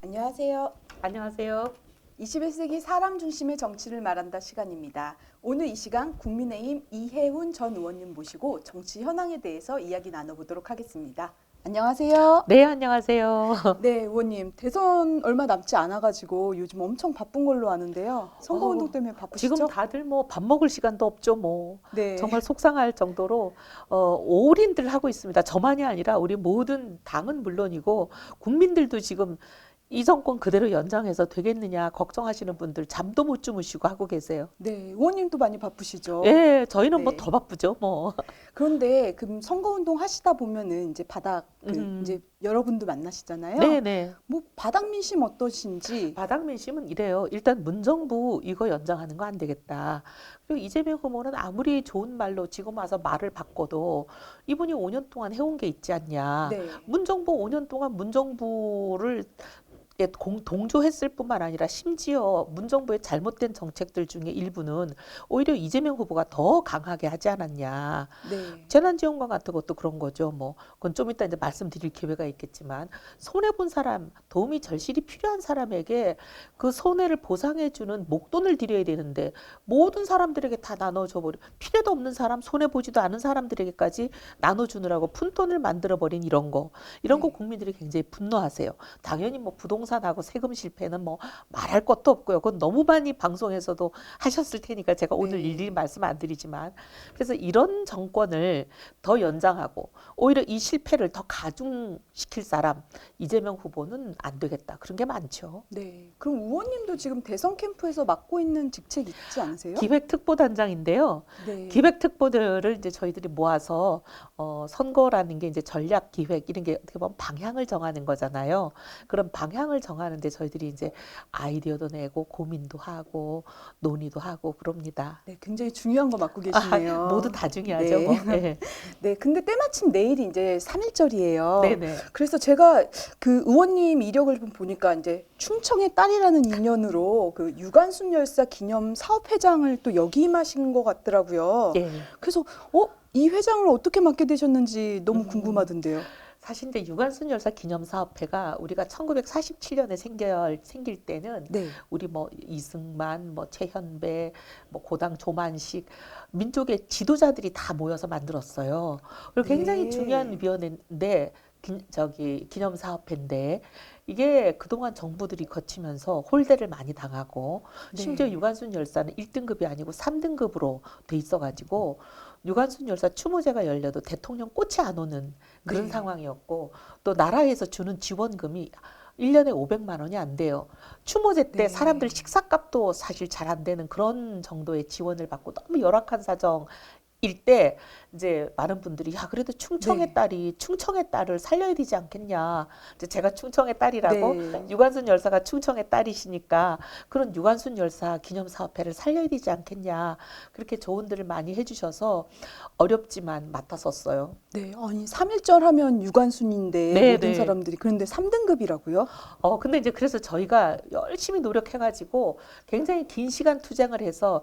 안녕하세요. 안녕하세요. 21세기 사람 중심의 정치를 말한다 시간입니다. 오늘 이 시간 국민의힘 이해훈 전 의원님 모시고 정치 현황에 대해서 이야기 나눠보도록 하겠습니다. 안녕하세요. 네, 안녕하세요. 네, 의원님 대선 얼마 남지 않아가지고 요즘 엄청 바쁜 걸로 아는데요. 선거운동 때문에 바쁘시죠? 지금 다들 뭐 밥 먹을 시간도 없죠, 뭐. 네. 정말 속상할 정도로 올인들 하고 있습니다. 저만이 아니라 우리 모든 당은 물론이고 국민들도 지금 이 정권 그대로 연장해서 되겠느냐 걱정하시는 분들 잠도 못 주무시고 하고 계세요. 네, 의원님도 많이 바쁘시죠? 예, 저희는 뭐 네. 더 바쁘죠, 뭐. 그런데 그 선거운동 하시다 보면은 이제 바닥 이제 여러분도 만나시잖아요. 네네. 뭐 바닥 민심 어떠신지. 바닥 민심은 이래요. 일단 문정부 이거 연장하는 거 안 되겠다. 그리고 이재명 후보는 아무리 좋은 말로 지금 와서 말을 바꿔도 이분이 5년 동안 해온 게 있지 않냐. 네. 문정부 5년 동안 문정부를 동조했을 뿐만 아니라 심지어 문정부의 잘못된 정책들 중에 일부는 오히려 이재명 후보가 더 강하게 하지 않았냐. 네. 재난지원금 같은 것도 그런 거죠. 뭐 그건 좀 이따 이제 말씀드릴 기회가 있겠지만 손해 본 사람, 도움이 절실히 필요한 사람에게 그 손해를 보상해주는 목돈을 드려야 되는데 모든 사람들에게 다 나눠줘 버려. 필요도 없는 사람, 손해 보지도 않은 사람들에게까지 나눠주느라고 푼돈을 만들어 버린 이런 거 네. 국민들이 굉장히 분노하세요. 당연히 뭐 부동산하고 세금 실패는 뭐 말할 것도 없고요. 그건 너무 많이 방송에서도 하셨을 테니까 제가 오늘 네. 일일이 말씀 안 드리지만 그래서 이런 정권을 더 연장하고 오히려 이 실패를 더 가중시킬 사람 이재명 후보는 안 되겠다. 그런 게 많죠. 네. 그럼 의원님도 지금 대선 캠프에서 맡고 있는 직책 있지 않으세요? 기획특보단장인데요. 네. 기획특보들을 이제 저희들이 모아서 선거라는 게 이제 전략 기획 이런 게 어떻게 보면 방향을 정하는 거잖아요. 그런 방향을 정하는데 저희들이 이제 아이디어도 내고 고민도 하고 논의도 하고 그럽니다. 네, 굉장히 중요한 거 맡고 계시네요. 모두 다 중요하죠. 네. 뭐. 네. 네, 근데 때마침 내일이 이제 3.1절이에요. 네네. 그래서 제가 그 의원님 이력을 좀 보니까 이제 충청의 딸이라는 인연으로 그 유관순 열사 기념 사업회장을 또 역임하신 것 같더라고요. 예. 그래서 이 회장을 어떻게 맡게 되셨는지 너무 궁금하던데요. 사실 이제 유관순 열사 기념사업회가 우리가 1947년에 생길 때는 네. 우리 뭐 이승만, 뭐 최현배, 뭐 고당 조만식 민족의 지도자들이 다 모여서 만들었어요. 그리고 굉장히 네. 중요한 위원회인데 기념사업회인데 이게 그동안 정부들이 거치면서 홀대를 많이 당하고 심지어 네. 유관순 열사는 1등급이 아니고 3등급으로 돼 있어가지고 유관순 열사 추모제가 열려도 대통령 꽃이 안 오는 그런 네. 상황이었고 또 나라에서 주는 지원금이 1년에 500만 원이 안 돼요. 추모제 때 네. 사람들 식사값도 사실 잘 안 되는 그런 정도의 지원을 받고 너무 열악한 사정 일때 이제 많은 분들이 야 그래도 충청의 네. 딸이 충청의 딸을 살려야 되지 않겠냐. 이제 제가 충청의 딸이라고 네. 유관순 열사가 충청의 딸이시니까 그런 유관순 열사 기념사업회를 살려야 되지 않겠냐. 그렇게 조언들을 많이 해주셔서 어렵지만 맡았었어요. 네. 아니 3.1절 하면 유관순인데 네, 모든 네. 사람들이 그런데 3등급이라고요? 근데 이제 그래서 저희가 열심히 노력해가지고 굉장히 긴 시간 투쟁을 해서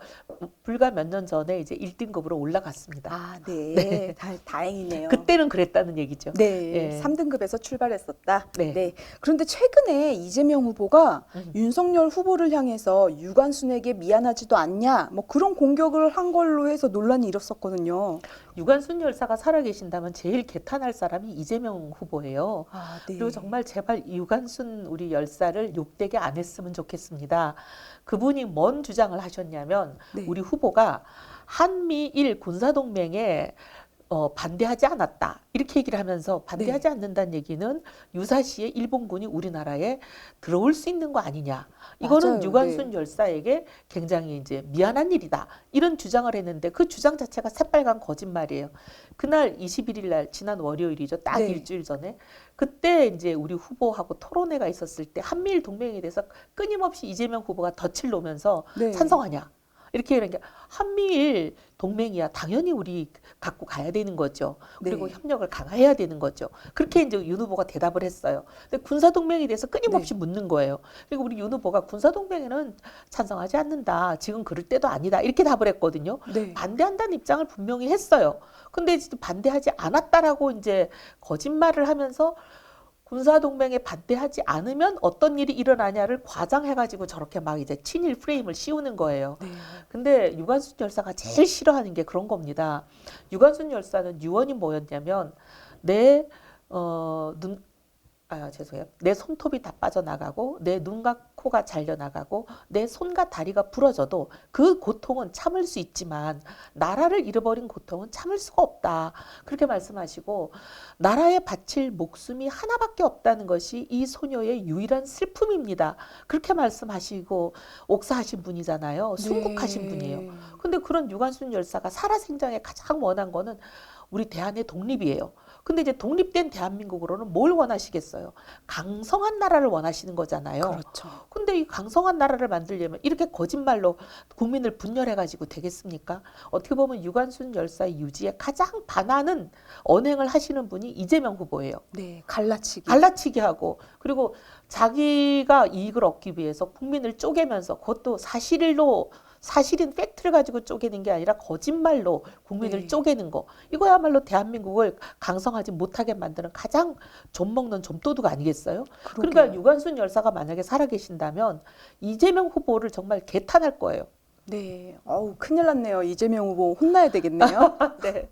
불과 몇 년 전에 이제 1등급으로 올라갔습니다. 아, 네. 네. 다행이네요. 그때는 그랬다는 얘기죠. 네, 예. 3등급에서 출발했었다. 네. 네. 그런데 최근에 이재명 후보가 윤석열 후보를 향해서 유관순에게 미안하지도 않냐, 뭐 그런 공격을 한 걸로 해서 논란이 일었었거든요. 유관순 열사가 살아계신다면 제일 개탄할 사람이 이재명 후보예요. 아, 네. 그리고 정말 제발 유관순 우리 열사를 욕되게 안 했으면 좋겠습니다. 그분이 뭔 주장을 하셨냐면 네. 우리 후보가 한미일 군사동맹에 반대하지 않았다. 이렇게 얘기를 하면서 반대하지 네. 않는다는 얘기는 유사시에 일본군이 우리나라에 들어올 수 있는 거 아니냐. 이거는 맞아요. 유관순 네. 열사에게 굉장히 이제 미안한 일이다. 이런 주장을 했는데 그 주장 자체가 새빨간 거짓말이에요. 그날 21일 날 지난 월요일이죠. 딱 네. 일주일 전에. 그때 이제 우리 후보하고 토론회가 있었을 때 한미일 동맹에 대해서 끊임없이 이재명 후보가 덫을 놓으면서 네. 찬성하냐. 이렇게 이런 게 한미일 동맹이야 당연히 우리 갖고 가야 되는 거죠. 그리고 네. 협력을 강화해야 되는 거죠. 그렇게 이제 윤 후보가 대답을 했어요. 근데 군사 동맹에 대해서 끊임없이 묻는 거예요. 그리고 우리 윤 후보가 군사 동맹에는 찬성하지 않는다. 지금 그럴 때도 아니다. 이렇게 답을 했거든요. 네. 반대한다는 입장을 분명히 했어요. 근데 반대하지 않았다라고 이제 거짓말을 하면서 군사동맹에 반대하지 않으면 어떤 일이 일어나냐를 과장해가지고 저렇게 막 이제 친일 프레임을 씌우는 거예요. 네. 근데 유관순 열사가 제일 싫어하는 게 그런 겁니다. 유관순 열사는 유언이 뭐였냐면 내 죄송해요. 내 손톱이 다 빠져나가고 내 눈과 코가 잘려나가고 내 손과 다리가 부러져도 그 고통은 참을 수 있지만 나라를 잃어버린 고통은 참을 수가 없다. 그렇게 말씀하시고 나라에 바칠 목숨이 하나밖에 없다는 것이 이 소녀의 유일한 슬픔입니다. 그렇게 말씀하시고 옥사하신 분이잖아요. 순국하신 네. 분이에요. 근데 그런 유관순 열사가 살아생전에 가장 원한 거는 우리 대한의 독립이에요. 근데 이제 독립된 대한민국으로는 뭘 원하시겠어요? 강성한 나라를 원하시는 거잖아요. 그렇죠. 근데 이 강성한 나라를 만들려면 이렇게 거짓말로 국민을 분열해가지고 되겠습니까? 어떻게 보면 유관순 열사의 유지에 가장 반하는 언행을 하시는 분이 이재명 후보예요. 네, 갈라치기. 갈라치기 하고 그리고 자기가 이익을 얻기 위해서 국민을 쪼개면서 그것도 사실인 팩트를 가지고 쪼개는 게 아니라 거짓말로 국민을 네. 쪼개는 거. 이거야말로 대한민국을 강성하지 못하게 만드는 가장 좀먹는 좀도둑 아니겠어요? 그러니까 그러게요. 유관순 열사가 만약에 살아계신다면 이재명 후보를 정말 개탄할 거예요. 네, 어우, 큰일 났네요. 이재명 후보 혼나야 되겠네요. 네.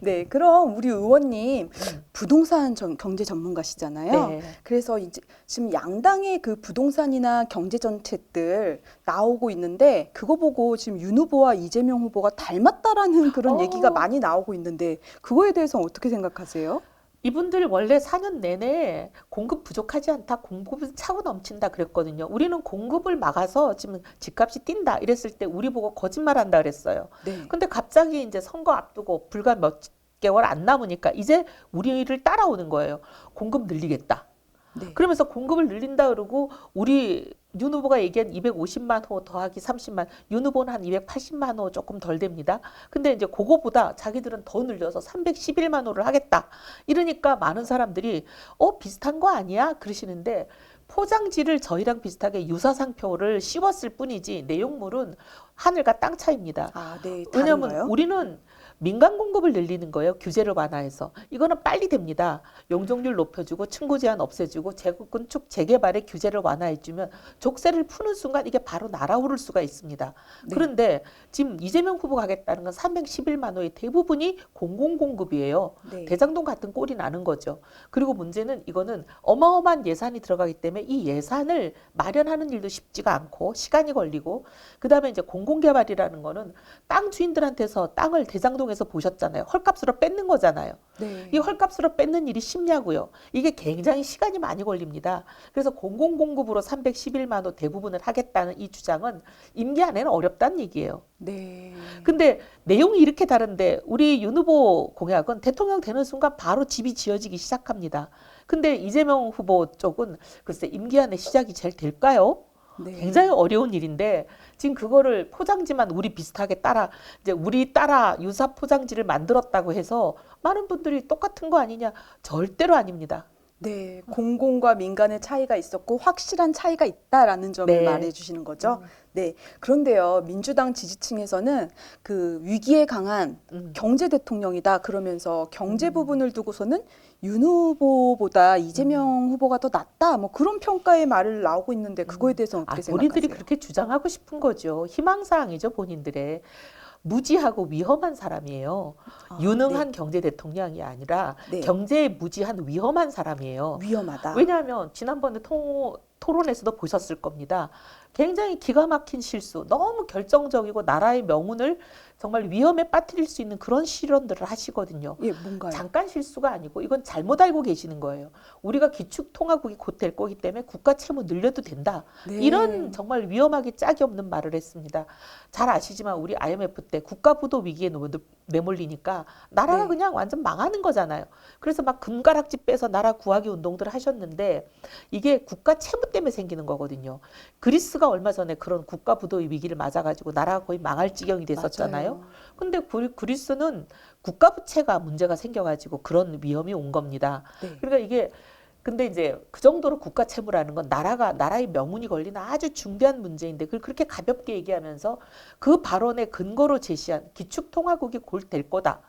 네, 그럼 우리 의원님 부동산 경제 전문가시잖아요. 네. 그래서 이제 지금 양당의 그 부동산이나 경제 정책들 나오고 있는데 그거 보고 지금 윤 후보와 이재명 후보가 닮았다라는 그런 얘기가 많이 나오고 있는데 그거에 대해서 어떻게 생각하세요? 이분들 원래 4년 내내 공급 부족하지 않다, 공급은 차고 넘친다 그랬거든요. 우리는 공급을 막아서 지금 집값이 뛴다 이랬을 때 우리 보고 거짓말한다 그랬어요. 네. 근데 갑자기 이제 선거 앞두고 불과 몇 개월 안 남으니까 이제 우리를 따라오는 거예요. 공급 늘리겠다. 네. 그러면서 공급을 늘린다 그러고 우리 윤 후보가 얘기한 250만 호 더하기 30만, 윤 후보는 한 280만 호 조금 덜 됩니다. 근데 이제 그거보다 자기들은 더 늘려서 311만 호를 하겠다. 이러니까 많은 사람들이 비슷한 거 아니야? 그러시는데 포장지를 저희랑 비슷하게 유사상표를 씌웠을 뿐이지 내용물은 하늘과 땅 차이입니다. 아, 네. 왜냐하면 다른가요? 우리는 민간 공급을 늘리는 거예요. 규제를 완화해서. 이거는 빨리 됩니다. 용적률 높여주고 층고 제한 없애주고 재건축 재개발의 규제를 완화해주면 족쇄를 푸는 순간 이게 바로 날아오를 수가 있습니다. 네. 그런데 지금 이재명 후보가 하겠다는 건 311만 호의 대부분이 공공공급이에요. 네. 대장동 같은 꼴이 나는 거죠. 그리고 문제는 이거는 어마어마한 예산이 들어가기 때문에 이 예산을 마련하는 일도 쉽지가 않고 시간이 걸리고 그다음에 이제 공공개발이라는 거는 땅 주인들한테서 땅을 대장동에서 보셨잖아요. 헐값으로 뺏는 거잖아요. 네. 이 헐값으로 뺏는 일이 쉽냐고요. 이게 굉장히 시간이 많이 걸립니다. 그래서 공공공급으로 311만 호 대부분을 하겠다는 이 주장은 임기 안에는 어렵다는 얘기예요. 네. 근데 내용이 이렇게 다른데 우리 윤 후보 공약은 대통령 되는 순간 바로 집이 지어지기 시작합니다. 근데 이재명 후보 쪽은 글쎄 임기 안에 시작이 잘 될까요? 네. 굉장히 어려운 일인데 지금 그거를 포장지만 우리 비슷하게 이제 우리 따라 유사 포장지를 만들었다고 해서 많은 분들이 똑같은 거 아니냐? 절대로 아닙니다. 네, 공공과 민간의 차이가 있었고 확실한 차이가 있다라는 점을 네. 말해 주시는 거죠. 네. 그런데요, 민주당 지지층에서는 그 위기에 강한 경제 대통령이다 그러면서 경제 부분을 두고서는 윤 후보보다 이재명 후보가 더 낫다 뭐 그런 평가의 말을 나오고 있는데 그거에 대해서 어떻게 생각하세요? 본인들이 그렇게 주장하고 싶은 거죠. 희망사항이죠, 본인들의. 무지하고 위험한 사람이에요. 아, 유능한 경제 대통령이 아니라 네. 경제에 무지한 위험한 사람이에요. 위험하다. 왜냐하면 지난번에 토론에서도 보셨을 겁니다. 굉장히 기가 막힌 실수, 너무 결정적이고 나라의 명운을 정말 위험에 빠뜨릴 수 있는 그런 실언들을 하시거든요. 예, 뭔가요? 잠깐 실수가 아니고 이건 잘못 알고 계시는 거예요. 우리가 기축통화국이 곧 될 거기 때문에 국가 채무 늘려도 된다. 네. 이런 정말 위험하게 짝이 없는 말을 했습니다. 잘 아시지만 우리 IMF 때 국가 부도 위기에 내몰리니까 나라가 네. 그냥 완전 망하는 거잖아요. 그래서 막 금가락지 빼서 나라 구하기 운동들을 하셨는데 이게 국가 채무 때문에 생기는 거거든요. 그리스가 얼마 전에 그런 국가 부도의 위기를 맞아가지고 나라가 거의 망할 지경이 됐었잖아요. 맞아요. 근데 그리스는 국가 부채가 문제가 생겨가지고 그런 위험이 온 겁니다. 네. 그러니까 이게 근데 이제 그 정도로 국가 채무라는 건 나라의 명운이 걸리는 아주 중대한 문제인데 그걸 그렇게 가볍게 얘기하면서 그 발언의 근거로 제시한 기축통화국이 곧 될 거다.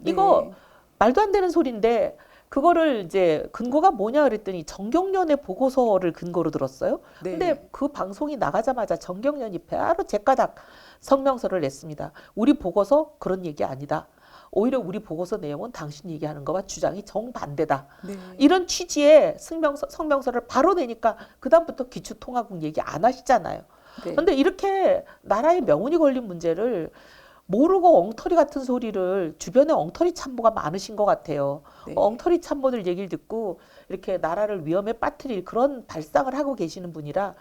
이거 네. 말도 안 되는 소리인데 그거를 이제 근거가 뭐냐 그랬더니 정경련의 보고서를 근거로 들었어요. 네. 근데 그 방송이 나가자마자 정경련이 바로 제까닥 성명서를 냈습니다. 우리 보고서 그런 얘기 아니다. 오히려 우리 보고서 내용은 당신 얘기하는 거와 주장이 정반대다. 네. 이런 취지의 성명서를 바로 내니까 그다음부터 기초통합국 얘기 안 하시잖아요. 네. 근데 이렇게 나라의 명운이 걸린 문제를 모르고 엉터리 같은 소리를 주변에 엉터리 참모가 많으신 것 같아요. 네. 엉터리 참모들 얘기를 듣고 이렇게 나라를 위험에 빠뜨릴 그런 발상을 하고 계시는 분이라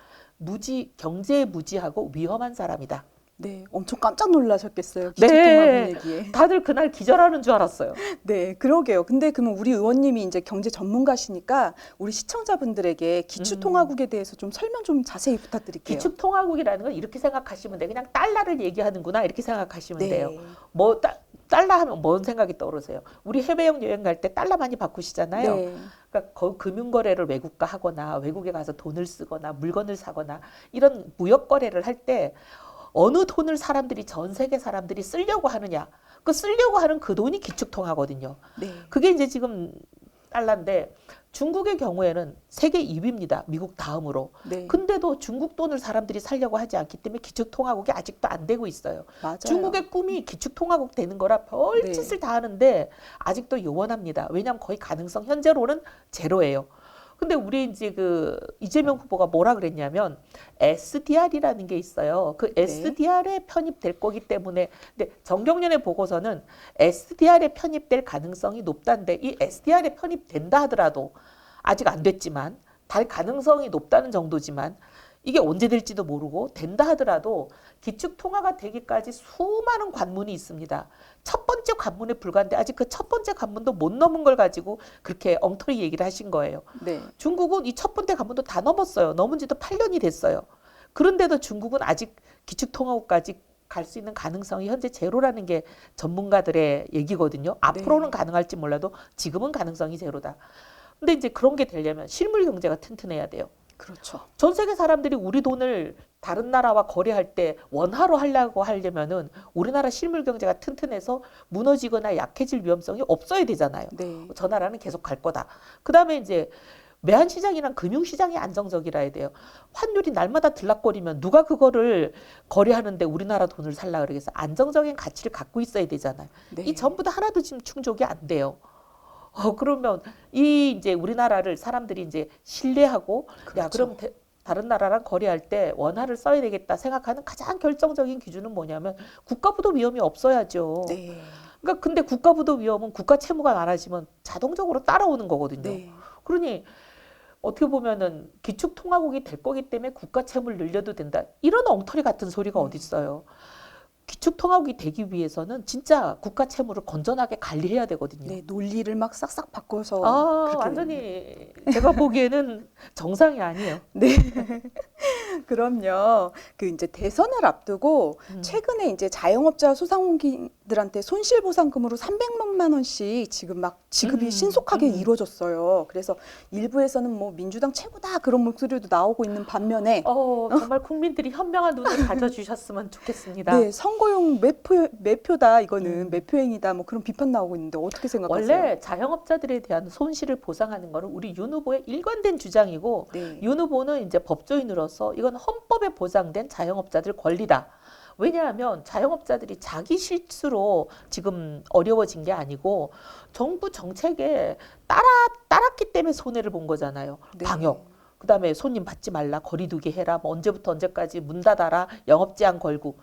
경제에 무지하고 위험한 사람이다. 네, 엄청 깜짝 놀라셨겠어요. 네. 기초통합국 얘기에. 다들 그날 기절하는 줄 알았어요. 네, 그러게요. 근데 그러면 우리 의원님이 이제 경제 전문가시니까 우리 시청자분들에게 기초통화국에 대해서 좀 설명 좀 자세히 부탁드릴게요. 기축통화국이라는 건 이렇게 생각하시면 돼. 그냥 달러를 얘기하는구나 이렇게 생각하시면 네. 돼요. 뭐 달러 하면 뭔 생각이 떠오르세요? 우리 해외 여행 갈 때 달러 많이 바꾸시잖아요. 네. 그러니까 금융거래를 외국과 하거나 외국에 가서 돈을 쓰거나 물건을 사거나 이런 무역거래를 할 때 어느 돈을 전 세계 사람들이 쓰려고 하느냐. 그 쓰려고 하는 그 돈이 기축통화거든요. 네. 그게 이제 지금 달러인데 중국의 경우에는 세계 2위입니다. 미국 다음으로. 네. 근데도 중국 돈을 사람들이 살려고 하지 않기 때문에 기축통화국이 아직도 안 되고 있어요. 맞아요. 중국의 꿈이 기축통화국 되는 거라 별짓을 다 하는데 아직도 요원합니다. 왜냐하면 거의 가능성 현재로는 제로예요. 근데 우리 이제 이재명 후보가 뭐라 그랬냐면 SDR이라는 게 있어요. 그 SDR에 편입될 거기 때문에 근데 정경련의 보고서는 SDR에 편입될 가능성이 높다는데 이 SDR에 편입된다 하더라도 아직 안 됐지만 달 가능성이 높다는 정도지만 이게 언제 될지도 모르고 된다 하더라도 기축통화가 되기까지 수많은 관문이 있습니다. 첫 번째 관문에 불과한데 아직 그 첫 번째 관문도 못 넘은 걸 가지고 그렇게 엉터리 얘기를 하신 거예요. 네. 중국은 이 첫 번째 관문도 다 넘었어요. 넘은 지도 8년이 됐어요. 그런데도 중국은 아직 기축통화국까지 갈 수 있는 가능성이 현재 제로라는 게 전문가들의 얘기거든요. 앞으로는 가능할지 몰라도 지금은 가능성이 제로다. 근데 이제 그런 게 되려면 실물 경제가 튼튼해야 돼요. 그렇죠. 전 세계 사람들이 우리 돈을 다른 나라와 거래할 때 원화로 하려면은 우리나라 실물 경제가 튼튼해서 무너지거나 약해질 위험성이 없어야 되잖아요. 네. 저 나라는 계속 갈 거다. 그다음에 이제 매한시장이랑 금융시장이 안정적이라야 돼요. 환율이 날마다 들락거리면 누가 그거를 거래하는데 우리나라 돈을 살라 그러겠어. 안정적인 가치를 갖고 있어야 되잖아요. 네. 이 전부 다 하나도 지금 충족이 안 돼요. 그러면 이제 우리나라를 사람들이 이제 신뢰하고 야, 그렇죠. 그럼 다른 나라랑 거래할 때 원화를 써야 되겠다 생각하는 가장 결정적인 기준은 뭐냐면 국가부도 위험이 없어야죠. 네. 그러니까 근데 국가부도 위험은 국가 채무가 많아지면 자동적으로 따라오는 거거든요. 네. 그러니 어떻게 보면은 기축통화국이 될 거기 때문에 국가 채무를 늘려도 된다. 이런 엉터리 같은 소리가 어디 있어요. 기축통화국이 되기 위해서는 진짜 국가 채무를 건전하게 관리해야 되거든요. 네, 논리를 막 싹싹 바꿔서 그렇게 완전히 제가 보기에는 정상이 아니에요. 네. 그럼요. 그 이제 대선을 앞두고 최근에 이제 자영업자 소상공인들한테 손실보상금으로 300만 원씩 지금 막 지급이 신속하게 이루어졌어요. 그래서 일부에서는 뭐 민주당 최고다 그런 목소리도 나오고 있는 반면에 정말 국민들이 현명한 눈을 가져주셨으면 좋겠습니다. 네, 선거용 매표다 이거는 매표행위다 뭐 그런 비판 나오고 있는데 어떻게 생각하세요? 원래 자영업자들에 대한 손실을 보상하는 거는 우리 윤 후보의 일관된 주장이고 네. 윤 후보는 이제 법조인으로서 이건 헌법에 보장된 자영업자들 권리다. 왜냐하면 자영업자들이 자기 실수로 지금 어려워진 게 아니고 정부 정책에 따랐기 때문에 손해를 본 거잖아요. 네. 방역. 그다음에 손님 받지 말라, 거리 두기 해라, 뭐 언제부터 언제까지 문 닫아라, 영업 제한 걸고.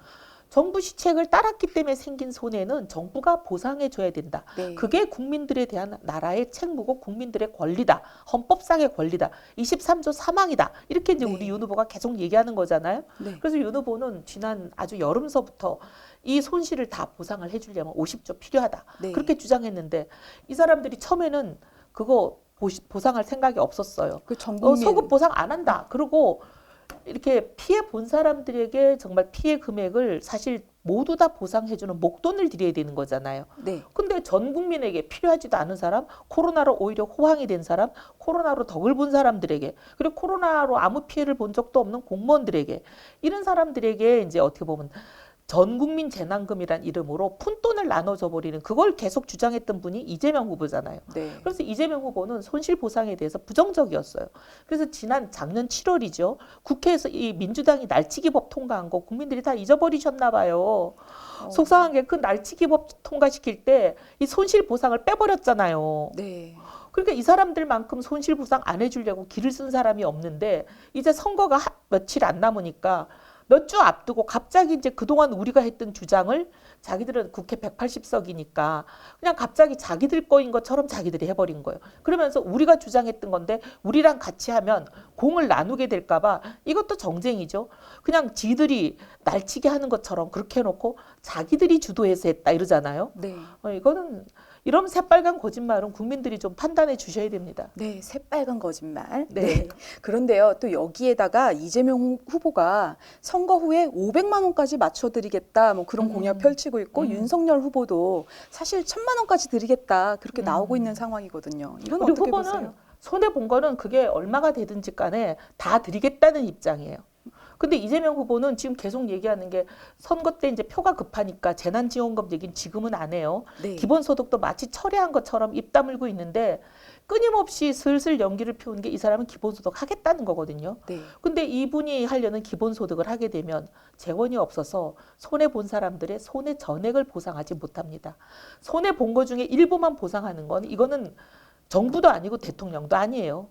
정부 시책을 따랐기 때문에 생긴 손해는 정부가 보상해 줘야 된다. 네. 그게 국민들에 대한 나라의 책무고 국민들의 권리다. 헌법상의 권리다. 23조 3항이다. 이렇게 이제 네. 우리 윤 후보가 계속 얘기하는 거잖아요. 네. 그래서 윤 후보는 지난 아주 여름서부터 이 손실을 다 보상을 해주려면 50조 필요하다. 네. 그렇게 주장했는데 이 사람들이 처음에는 그거 보상할 생각이 없었어요. 그 전국민 소급 보상 안 한다. 그리고 이렇게 피해 본 사람들에게 정말 피해 금액을 사실 모두 다 보상해주는 목돈을 드려야 되는 거잖아요. 네. 근데 전 국민에게 필요하지도 않은 사람, 코로나로 오히려 호황이 된 사람, 코로나로 덕을 본 사람들에게, 그리고 코로나로 아무 피해를 본 적도 없는 공무원들에게, 이런 사람들에게 이제 어떻게 보면 전국민 재난금이란 이름으로 푼돈을 나눠줘 버리는 그걸 계속 주장했던 분이 이재명 후보잖아요. 네. 그래서 이재명 후보는 손실보상에 대해서 부정적이었어요. 그래서 작년 7월이죠. 국회에서 이 민주당이 날치기법 통과한 거 국민들이 다 잊어버리셨나 봐요. 속상한 게 그 날치기법 통과시킬 때 이 손실보상을 빼버렸잖아요. 네. 그러니까 이 사람들만큼 손실보상 안 해주려고 길을 쓴 사람이 없는데 이제 선거가 며칠 안 남으니까 몇 주 앞두고 갑자기 이제 그동안 우리가 했던 주장을 자기들은 국회 180석이니까 그냥 갑자기 자기들 거인 것처럼 자기들이 해버린 거예요. 그러면서 우리가 주장했던 건데 우리랑 같이 하면 공을 나누게 될까 봐 이것도 정쟁이죠. 그냥 지들이 날치기 하는 것처럼 그렇게 해놓고 자기들이 주도해서 했다 이러잖아요. 네. 이거는 이런 새빨간 거짓말은 국민들이 좀 판단해 주셔야 됩니다. 네, 새빨간 거짓말. 네. 네. 그런데요, 또 여기에다가 이재명 후보가 선거 후에 500만 원까지 맞춰드리겠다, 뭐 그런 공약 펼치고 있고, 윤석열 후보도 사실 1000만 원까지 드리겠다, 그렇게 나오고 있는 상황이거든요. 이건 우리 어떻게 후보는 보세요? 손해 본 거는 그게 얼마가 되든지 간에 다 드리겠다는 입장이에요. 근데 이재명 후보는 지금 계속 얘기하는 게 선거 때 이제 표가 급하니까 재난지원금 얘기는 지금은 안 해요. 네. 기본소득도 마치 철회한 것처럼 입 다물고 있는데 끊임없이 슬슬 연기를 피우는 게 이 사람은 기본소득 하겠다는 거거든요. 네. 근데 이분이 하려는 기본소득을 하게 되면 재원이 없어서 손해본 사람들의 손해 전액을 보상하지 못합니다. 손해본 거 중에 일부만 보상하는 건 이거는 정부도 아니고 대통령도 아니에요.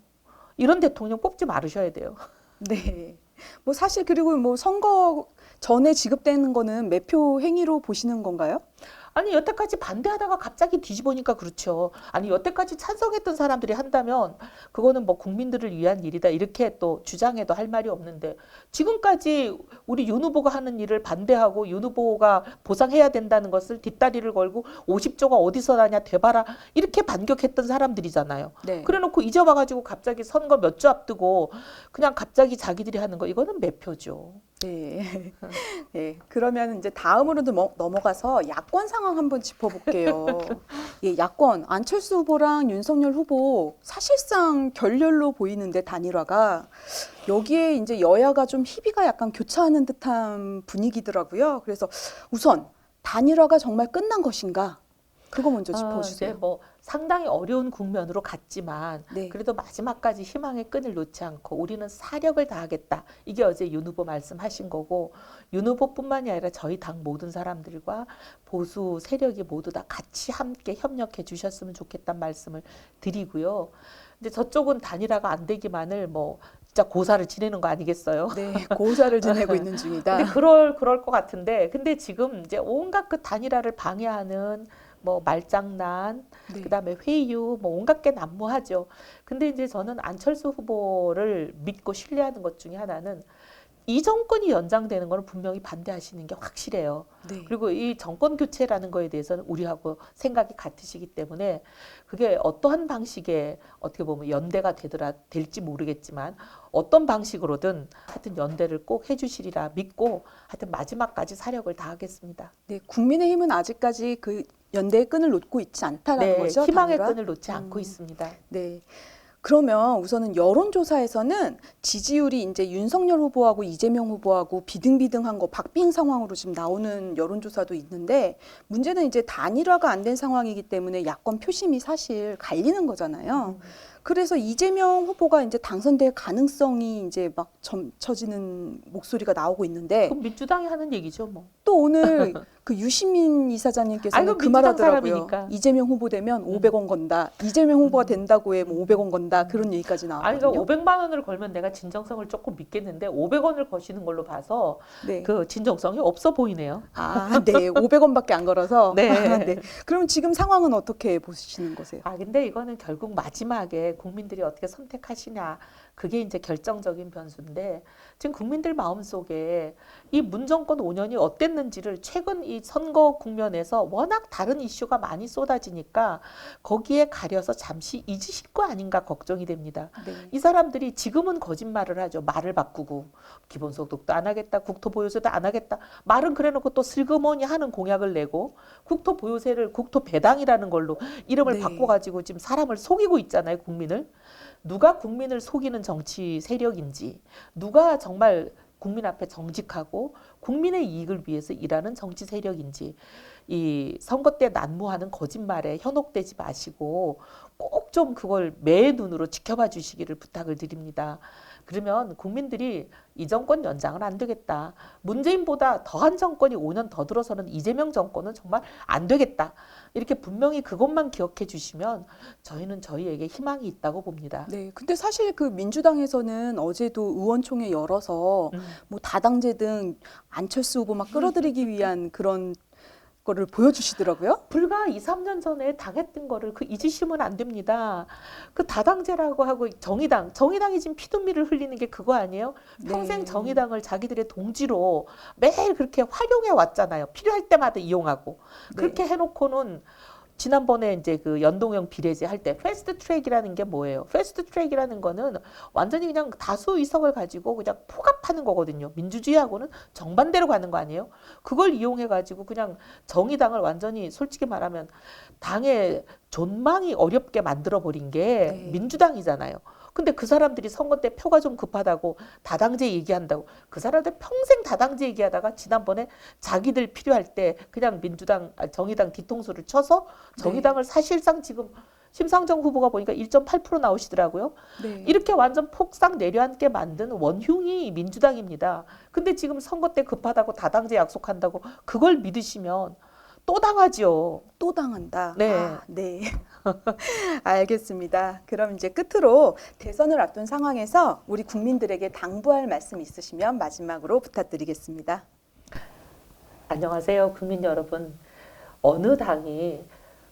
이런 대통령 뽑지 말으셔야 돼요. 네. 뭐 사실 그리고 뭐 선거 전에 지급되는 거는 매표 행위로 보시는 건가요? 아니 여태까지 반대하다가 갑자기 뒤집으니까 그렇죠. 아니 여태까지 찬성했던 사람들이 한다면 그거는 뭐 국민들을 위한 일이다 이렇게 또 주장해도 할 말이 없는데 지금까지 우리 윤 후보가 하는 일을 반대하고 윤 후보가 보상해야 된다는 것을 뒷다리를 걸고 50조가 어디서 나냐 되봐라 이렇게 반격했던 사람들이잖아요. 네. 그래놓고 이제 와가지고 갑자기 선거 몇 주 앞두고 그냥 갑자기 자기들이 하는 거 이거는 매표죠. 네. 네. 그러면 이제 다음으로 넘어가서 야권 상황 한번 짚어볼게요. 예, 야권 안철수 후보랑 윤석열 후보 사실상 결렬로 보이는데 단일화가 여기에 이제 여야가 좀 희비가 약간 교차하는 듯한 분위기더라고요. 그래서 우선 단일화가 정말 끝난 것인가? 그거 먼저 짚어주세요. 이제 뭐 상당히 어려운 국면으로 갔지만 네. 그래도 마지막까지 희망의 끈을 놓지 않고 우리는 사력을 다하겠다. 이게 어제 윤 후보 말씀하신 거고 윤 후보뿐만이 아니라 저희 당 모든 사람들과 보수 세력이 모두 다 같이 함께 협력해 주셨으면 좋겠다는 말씀을 드리고요. 근데 저쪽은 단일화가 안 되기만을 뭐 진짜 고사를 지내는 거 아니겠어요? 네, 고사를 지내고 있는 중이다. 근데 그럴 것 같은데 근데 지금 이제 온갖 그 단일화를 방해하는 뭐 말장난, 네. 그다음에 회유, 뭐 온갖 게 난무하죠. 근데 이제 저는 안철수 후보를 믿고 신뢰하는 것 중에 하나는 이 정권이 연장되는 거는 분명히 반대하시는 게 확실해요. 네. 그리고 이 정권 교체라는 거에 대해서는 우리하고 생각이 같으시기 때문에 그게 어떠한 방식의 어떻게 보면 연대가 될지 모르겠지만 어떤 방식으로든 하여튼 연대를 꼭 해주시리라 믿고 하여튼 마지막까지 사력을 다하겠습니다. 네, 국민의힘은 아직까지 그 연대의 끈을 놓고 있지 않다라는 네, 거죠. 희망의 단일화? 끈을 놓지 않고 있습니다. 네. 그러면 우선은 여론조사에서는 지지율이 이제 윤석열 후보하고 이재명 후보하고 비등비등한 거 박빙 상황으로 지금 나오는 여론조사도 있는데 문제는 이제 단일화가 안 된 상황이기 때문에 야권 표심이 사실 갈리는 거잖아요. 그래서 이재명 후보가 이제 당선될 가능성이 이제 막 점쳐지는 목소리가 나오고 있는데 그럼 민주당이 하는 얘기죠, 뭐. 또 오늘 그 유시민 이사장님께서는 아이고, 그 말 민주당 하더라고요. 사람이니까. 이재명 후보 되면 500원 건다. 이재명 후보가 된다고 해 뭐 500원 건다. 그런 얘기까지 아니, 나왔거든요. 그러니까 500만 원을 걸면 내가 진정성을 조금 믿겠는데 500원을 거시는 걸로 봐서 네. 그 진정성이 없어 보이네요. 아, 네. 500원밖에 안 걸어서. 네. 네. 그럼 지금 상황은 어떻게 보시는 거세요? 근데 이거는 결국 마지막에 국민들이 어떻게 선택하시냐. 그게 이제 결정적인 변수인데 지금 국민들 마음속에 이 문정권 5년이 어땠는지를 최근 이 선거 국면에서 워낙 다른 이슈가 많이 쏟아지니까 거기에 가려서 잠시 잊으실 거 아닌가 걱정이 됩니다. 네. 이 사람들이 지금은 거짓말을 하죠. 말을 바꾸고 기본소득도 안 하겠다. 국토보유세도 안 하겠다. 말은 그래놓고 또 슬그머니 하는 공약을 내고 국토보유세를 국토배당이라는 걸로 이름을 네. 바꿔가지고 지금 사람을 속이고 있잖아요. 국민을. 누가 국민을 속이는 정치 세력인지 누가 정말 국민 앞에 정직하고 국민의 이익을 위해서 일하는 정치 세력인지 이 선거 때 난무하는 거짓말에 현혹되지 마시고 꼭 좀 그걸 매 눈으로 지켜봐 주시기를 부탁을 드립니다. 그러면 국민들이 이 정권 연장은 안 되겠다. 문재인보다 더한 정권이 5년 더 들어서는 이재명 정권은 정말 안 되겠다. 이렇게 분명히 그것만 기억해 주시면 저희는 저희에게 희망이 있다고 봅니다. 네, 근데 사실 그 민주당에서는 어제도 의원총회 열어서 뭐 다당제 등 안철수 후보 막 끌어들이기 위한 그런 거를 보여주시더라고요. 불과 2, 3년 전에 당했던 거를 그 잊으시면 안 됩니다. 그 다당제라고 하고 정의당이 지금 피눈물을 흘리는 게 그거 아니에요? 평생 네. 정의당을 자기들의 동지로 매일 그렇게 활용해 왔잖아요. 필요할 때마다 이용하고. 그렇게 해놓고는 지난번에 이제 그 연동형 비례제 할 때 패스트 트랙이라는 게 뭐예요? 패스트 트랙이라는 거는 완전히 그냥 다수 의석을 가지고 그냥 포갑하는 거거든요. 민주주의하고는 정반대로 가는 거 아니에요? 그걸 이용해 가지고 그냥 정의당을 완전히 솔직히 말하면 당의 존망이 어렵게 만들어 버린 게 네. 민주당이잖아요. 근데 그 사람들이 선거 때 표가 좀 급하다고 다당제 얘기한다고 그 사람들 평생 다당제 얘기하다가 지난번에 자기들 필요할 때 그냥 정의당 뒤통수를 쳐서 정의당을 사실상 지금 심상정 후보가 보니까 1.8% 나오시더라고요. 네. 이렇게 완전 폭삭 내려앉게 만든 원흉이 민주당입니다. 근데 지금 선거 때 급하다고 다당제 약속한다고 그걸 믿으시면 또 당하지요. 또 당한다. 네. 아, 네. 알겠습니다. 그럼 이제 끝으로 대선을 앞둔 상황에서 우리 국민들에게 당부할 말씀 있으시면 마지막으로 부탁드리겠습니다. 안녕하세요, 국민 여러분. 어느 당이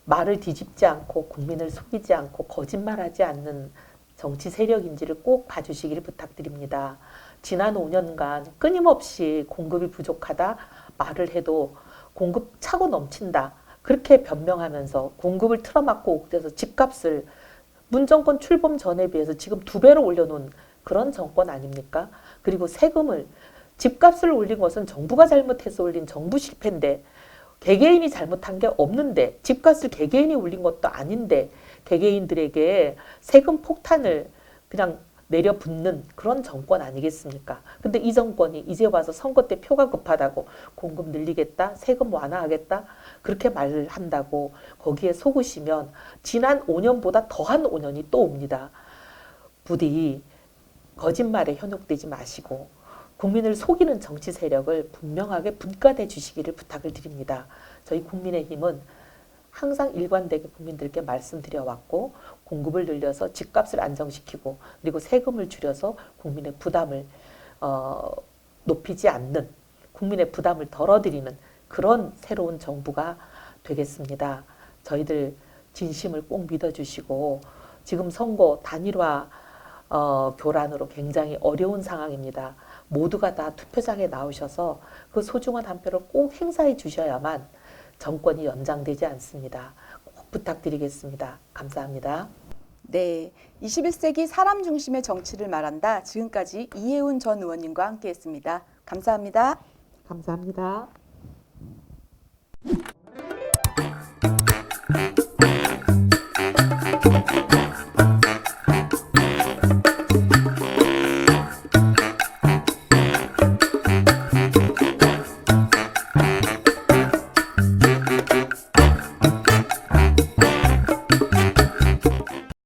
말을 뒤집지 않고 국민을 속이지 않고 거짓말하지 않는 정치 세력인지를 꼭 봐주시기를 부탁드립니다. 지난 5년간 끊임없이 공급이 부족하다 말을 해도 공급 차고 넘친다. 그렇게 변명하면서 공급을 틀어막고 옥대서 집값을 문정권 출범 전에 비해서 지금 2배로 올려놓은 그런 정권 아닙니까? 그리고 세금을 집값을 올린 것은 정부가 잘못해서 올린 정부 실패인데 개개인이 잘못한 게 없는데 집값을 개개인이 올린 것도 아닌데 개개인들에게 세금 폭탄을 그냥 내려붓는 그런 정권 아니겠습니까? 근데 이 정권이 이제 와서 선거 때 표가 급하다고 공급 늘리겠다, 세금 완화하겠다 그렇게 말을 한다고 거기에 속으시면 지난 5년보다 더한 5년이 또 옵니다. 부디 거짓말에 현혹되지 마시고 국민을 속이는 정치 세력을 분명하게 분간해 주시기를 부탁을 드립니다. 저희 국민의힘은 항상 일관되게 국민들께 말씀드려왔고 공급을 늘려서 집값을 안정시키고 그리고 세금을 줄여서 국민의 부담을 높이지 않는 국민의 부담을 덜어드리는 그런 새로운 정부가 되겠습니다. 저희들 진심을 꼭 믿어주시고 지금 선거 단일화 교란으로 굉장히 어려운 상황입니다. 모두가 다 투표장에 나오셔서 그 소중한 한 표를 꼭 행사해 주셔야만 정권이 연장되지 않습니다. 꼭 부탁드리겠습니다. 감사합니다. 네, 21세기 사람 중심의 정치를 말한다. 지금까지 이혜훈 전 의원님과 함께했습니다. 감사합니다. 감사합니다.